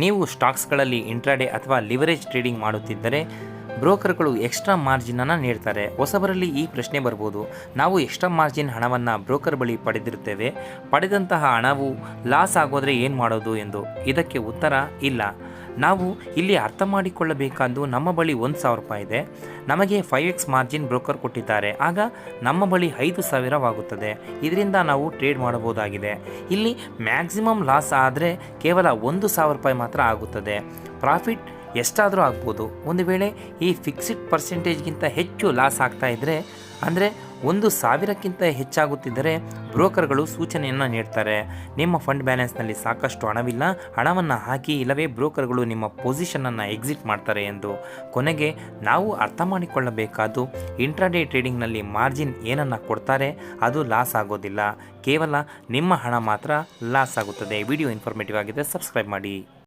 ನೀವು ಸ್ಟಾಕ್ಸ್ಗಳಲ್ಲಿ ಇಂಟ್ರಾಡೇ ಅಥವಾ leverage trading ಮಾಡುತ್ತಿದ್ದರೆ ಬ್ರೋಕರ್ಗಳು ಎಕ್ಸ್ಟ್ರಾ ಮಾರ್ಜಿನನ್ನು ನೀಡ್ತಾರೆ. ಹೊಸಬರಲ್ಲಿ ಈ ಪ್ರಶ್ನೆ ಬರ್ಬೋದು, ನಾವು ಎಕ್ಸ್ಟ್ರಾ ಮಾರ್ಜಿನ್ ಹಣವನ್ನು ಬ್ರೋಕರ್ ಬಳಿ ಪಡೆದಿರುತ್ತೇವೆ, ಪಡೆದಂತಹ ಹಣವು ಲಾಸ್ ಆಗೋದ್ರೆ ಏನು ಮಾಡೋದು ಎಂದು. ಇದಕ್ಕೆ ಉತ್ತರ ಇಲ್ಲ. ನಾವು ಇಲ್ಲಿ ಅರ್ಥ ಮಾಡಿಕೊಳ್ಳಬೇಕಾದ್ದು, ನಮ್ಮ ಬಳಿ 1,000 ರೂಪಾಯಿ ಇದೆ, ನಮಗೆ 5x ಮಾರ್ಜಿನ್ ಬ್ರೋಕರ್ ಕೊಟ್ಟಿದ್ದಾರೆ, ಆಗ ನಮ್ಮ ಬಳಿ 5,000ವಾಗುತ್ತದೆ. ಇದರಿಂದ ನಾವು ಟ್ರೇಡ್ ಮಾಡಬಹುದಾಗಿದೆ. ಇಲ್ಲಿ ಮ್ಯಾಕ್ಸಿಮಮ್ ಲಾಸ್ ಆದರೆ ಕೇವಲ 1,000 ರೂಪಾಯಿ ಮಾತ್ರ ಆಗುತ್ತದೆ. ಪ್ರಾಫಿಟ್ ಎಷ್ಟಾದರೂ ಆಗ್ಬೋದು. ಒಂದು ವೇಳೆ ಈ ಫಿಕ್ಸ್ಡ್ ಪರ್ಸೆಂಟೇಜ್ಗಿಂತ ಹೆಚ್ಚು ಲಾಸ್ ಆಗ್ತಾ ಇದ್ದರೆ, ಅಂದರೆ 1,000ಕ್ಕಿಂತ ಹೆಚ್ಚಾಗುತ್ತಿದ್ದರೆ ಬ್ರೋಕರ್ಗಳು ಸೂಚನೆಯನ್ನು ನೀಡ್ತಾರೆ. ನಿಮ್ಮ ಫಂಡ್ ಬ್ಯಾಲೆನ್ಸ್ನಲ್ಲಿ ಸಾಕಷ್ಟು ಹಣವಿಲ್ಲ, ಹಣವನ್ನು ಹಾಕಿ, ಇಲ್ಲವೇ ಬ್ರೋಕರ್ಗಳು ನಿಮ್ಮ ಪೊಸಿಷನನ್ನು ಎಕ್ಸಿಟ್ ಮಾಡ್ತಾರೆ ಎಂದು. ಕೊನೆಗೆ ನಾವು ಅರ್ಥ ಮಾಡಿಕೊಳ್ಳಬೇಕಾದ್ದು, ಇಂಟ್ರಾಡೇ ಟ್ರೇಡಿಂಗ್ನಲ್ಲಿ ಮಾರ್ಜಿನ್ ಏನನ್ನು ಕೊಡ್ತಾರೆ ಅದು ಲಾಸ್ ಆಗೋದಿಲ್ಲ, ಕೇವಲ ನಿಮ್ಮ ಹಣ ಮಾತ್ರ ಲಾಸ್ ಆಗುತ್ತದೆ. ವಿಡಿಯೋ ಇನ್ಫಾರ್ಮೇಟಿವ್ ಆಗಿದೆ, ಸಬ್ಸ್ಕ್ರೈಬ್ ಮಾಡಿ.